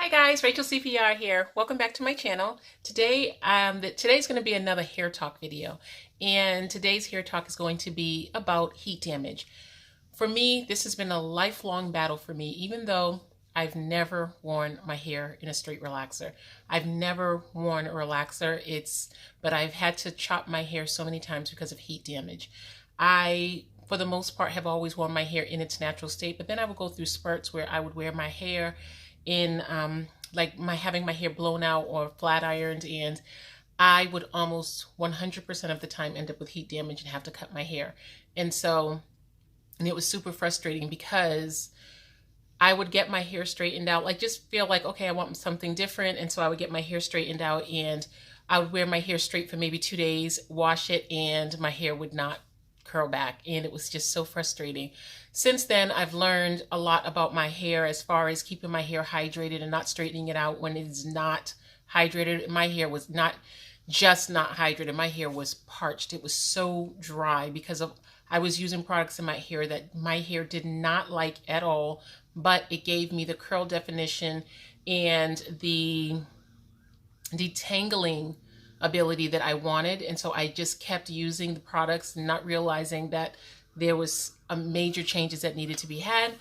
Hi guys, Rachel CPR here. Welcome back to my channel. Today's going to be another hair talk video, and today's hair talk is going to be about heat damage. For me, this has been a lifelong battle for me, even though I've never worn my hair in a straight relaxer. I've never worn a relaxer. But I've had to chop my hair so many times because of heat damage. I, for the most part, have always worn my hair in its natural state, but then I would go through spurts where I would wear my hair in having my hair blown out or flat ironed, and I would almost 100% of the time end up with heat damage and have to cut my hair. And it was super frustrating because I would get my hair straightened out, like just feel like, okay, I want something different. And so I would get my hair straightened out and I would wear my hair straight for maybe 2 days, wash it, and my hair would not curl back. And it was just so frustrating. Since then, I've learned a lot about my hair as far as keeping my hair hydrated and not straightening it out when it is not hydrated. My hair was not just not hydrated. My hair was parched. It was so dry because I was using products in my hair that my hair did not like at all, but it gave me the curl definition and the detangling ability that I wanted. And so I just kept using the products, not realizing that there was a major changes that needed to be had.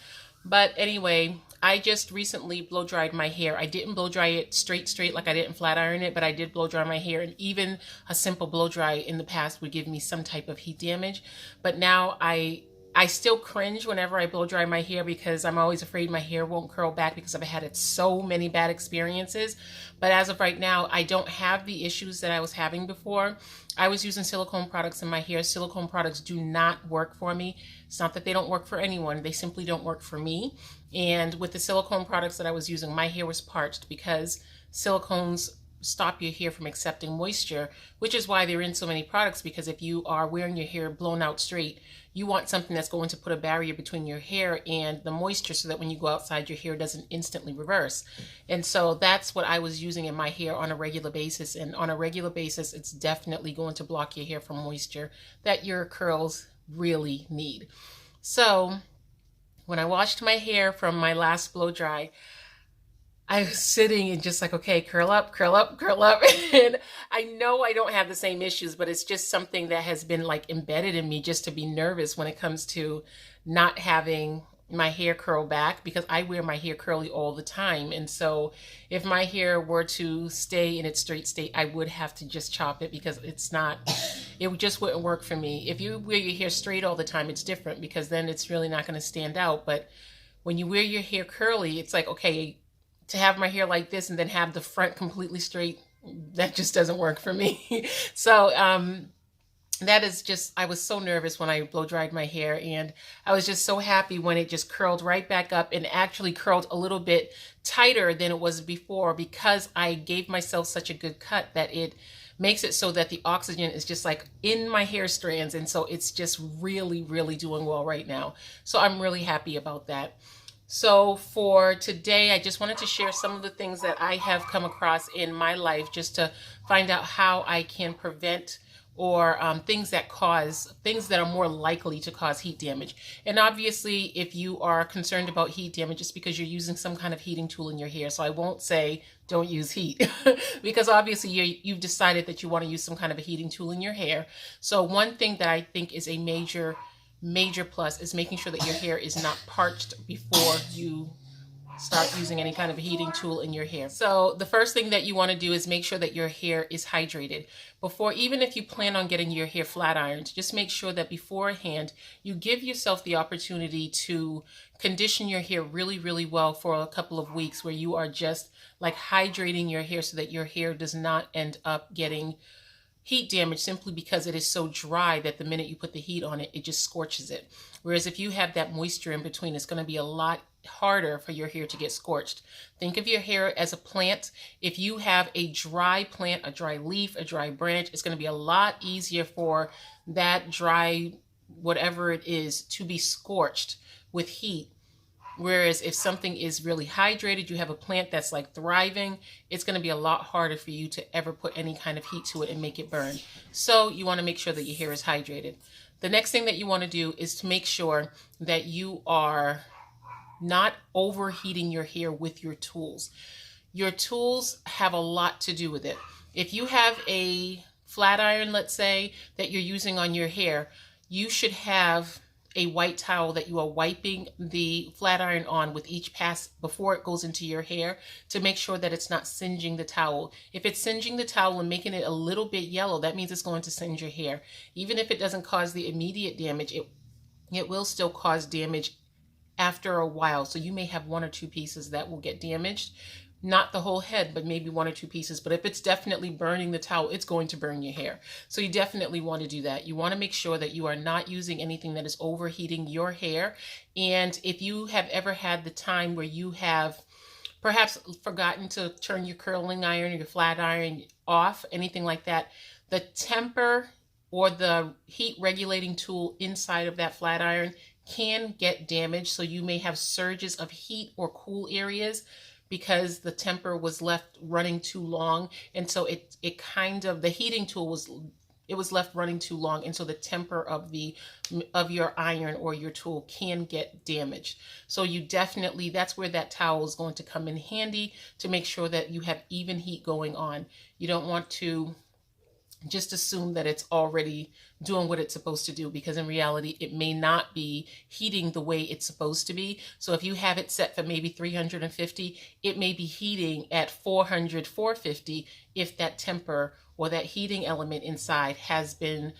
But anyway, I just recently blow dried my hair. I didn't blow dry it straight like I didn't flat iron it, but I did blow dry my hair, and even a simple blow dry in the past would give me some type of heat damage. But now I still cringe whenever I blow dry my hair because I'm always afraid my hair won't curl back because I've had so many bad experiences. But as of right now, I don't have the issues that I was having before. I was using silicone products in my hair. Silicone products do not work for me. It's not that they don't work for anyone. They simply don't work for me. And with the silicone products that I was using, my hair was parched because silicones stop your hair from accepting moisture, which is why they're in so many products, because if you are wearing your hair blown out straight, you want something that's going to put a barrier between your hair and the moisture so that when you go outside, your hair doesn't instantly reverse. And so that's what I was using in my hair on a regular basis. And on a regular basis, it's definitely going to block your hair from moisture that your curls really need. So when I washed my hair from my last blow dry, I was sitting and just like, okay, curl up, curl up, curl up. And I know I don't have the same issues, but it's just something that has been like embedded in me just to be nervous when it comes to not having my hair curl back, because I wear my hair curly all the time. And so if my hair were to stay in its straight state, I would have to just chop it because it just wouldn't work for me. If you wear your hair straight all the time, it's different because then it's really not going to stand out. But when you wear your hair curly, it's like, okay, to have my hair like this and then have the front completely straight, that just doesn't work for me. So that is just, I was so nervous when I blow dried my hair, and I was just so happy when it just curled right back up and actually curled a little bit tighter than it was before, because I gave myself such a good cut that it makes it so that the oxygen is just like in my hair strands. And so it's just really, really doing well right now. So I'm really happy about that. So for today, I just wanted to share some of the things that I have come across in my life just to find out how I can prevent or things that are more likely to cause heat damage. And obviously, if you are concerned about heat damage, it's because you're using some kind of heating tool in your hair. So I won't say don't use heat because obviously you've decided that you want to use some kind of a heating tool in your hair. So one thing that I think is a major plus is making sure that your hair is not parched before you start using any kind of heating tool in your hair. So the first thing that you want to do is make sure that your hair is hydrated. Even if you plan on getting your hair flat ironed, just make sure that beforehand you give yourself the opportunity to condition your hair really, really well for a couple of weeks, where you are just like hydrating your hair so that your hair does not end up getting heat damage simply because it is so dry that the minute you put the heat on it, it just scorches it. Whereas if you have that moisture in between, it's going to be a lot harder for your hair to get scorched. Think of your hair as a plant. If you have a dry plant, a dry leaf, a dry branch, it's going to be a lot easier for that dry, whatever it is, to be scorched with heat. Whereas if something is really hydrated, you have a plant that's like thriving, it's going to be a lot harder for you to ever put any kind of heat to it and make it burn. So you want to make sure that your hair is hydrated. The next thing that you want to do is to make sure that you are not overheating your hair with your tools. Your tools have a lot to do with it. If you have a flat iron, let's say, that you're using on your hair, you should have a white towel that you are wiping the flat iron on with each pass before it goes into your hair to make sure that it's not singeing the towel. If it's singeing the towel and making it a little bit yellow, that means it's going to singe your hair. Even if it doesn't cause the immediate damage, it will still cause damage after a while. So you may have one or two pieces that will get damaged. Not the whole head, but maybe one or two pieces. But if it's definitely burning the towel, it's going to burn your hair. So you definitely want to do that. You want to make sure that you are not using anything that is overheating your hair. And if you have ever had the time where you have perhaps forgotten to turn your curling iron or your flat iron off, anything like that, the temper or the heat regulating tool inside of that flat iron can get damaged. So you may have surges of heat or cool areas because the temper was left running too long, and so it kind of, the heating tool was left running too long, and so the temper of your iron or your tool can get damaged. So you definitely, that's where that towel is going to come in handy to make sure that you have even heat going on. You don't want to just assume that it's already doing what it's supposed to do, because in reality it may not be heating the way it's supposed to be. So if you have it set for maybe 350, it may be heating at 400, 450 if that temper or that heating element inside has been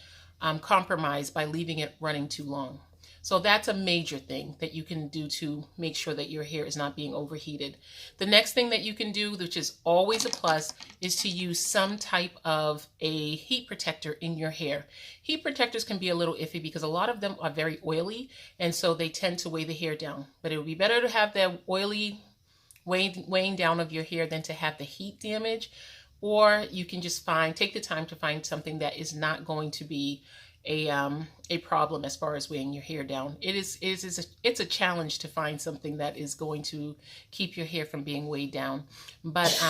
compromised by leaving it running too long. So that's a major thing that you can do to make sure that your hair is not being overheated. The next thing that you can do, which is always a plus, is to use some type of a heat protector in your hair. Heat protectors can be a little iffy because a lot of them are very oily, and so they tend to weigh the hair down. But it would be better to have the oily weighing down of your hair than to have the heat damage. Or you can just take the time to find something that is not going to be a problem as far as weighing your hair down. It's a challenge to find something that is going to keep your hair from being weighed down. But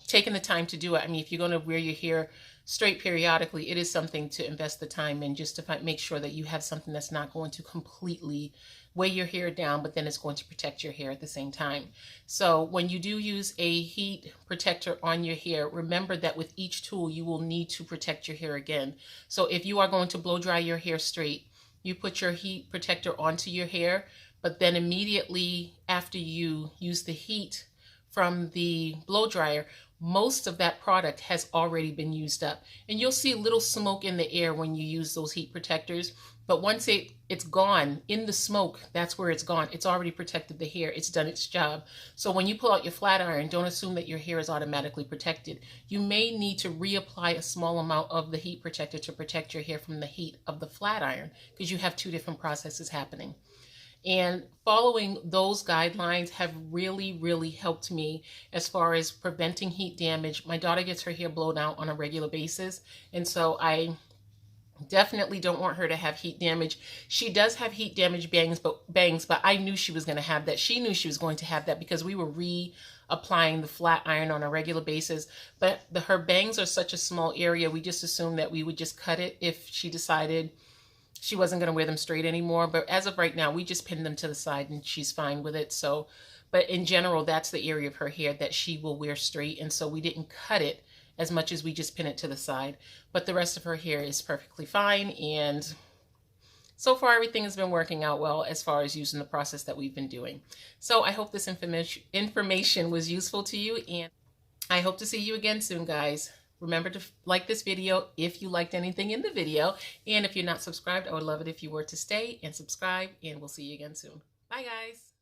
taking the time to do it, I mean, if you're going to wear your hair straight periodically, it is something to invest the time in, just to make sure that you have something that's not going to completely weigh your hair down, but then it's going to protect your hair at the same time. So when you do use a heat protector on your hair, remember that with each tool you will need to protect your hair again. So if you are going to blow dry your hair straight, you put your heat protector onto your hair, but then immediately after you use the heat from the blow dryer, most of that product has already been used up. And you'll see a little smoke in the air when you use those heat protectors. But once it's gone in the smoke, that's where it's gone. It's already protected the hair. It's done its job. So when you pull out your flat iron, don't assume that your hair is automatically protected. You may need to reapply a small amount of the heat protector to protect your hair from the heat of the flat iron, because you have two different processes happening. And following those guidelines have really, really helped me as far as preventing heat damage. My daughter gets her hair blown out on a regular basis, and so I definitely don't want her to have heat damage. She does have heat damage bangs, but I knew she was going to have that. She knew she was going to have that because we were reapplying the flat iron on a regular basis. But her bangs are such a small area, we just assumed that we would just cut it if she decided she wasn't going to wear them straight anymore. But as of right now, we just pinned them to the side and she's fine with it. So, but in general, that's the area of her hair that she will wear straight. And so we didn't cut it as much as we just pin it to the side. But the rest of her hair is perfectly fine. And so far, everything has been working out well as far as using the process that we've been doing. So I hope this information was useful to you. And I hope to see you again soon, guys. Remember to like this video if you liked anything in the video. And if you're not subscribed, I would love it if you were to stay and subscribe. And we'll see you again soon. Bye, guys.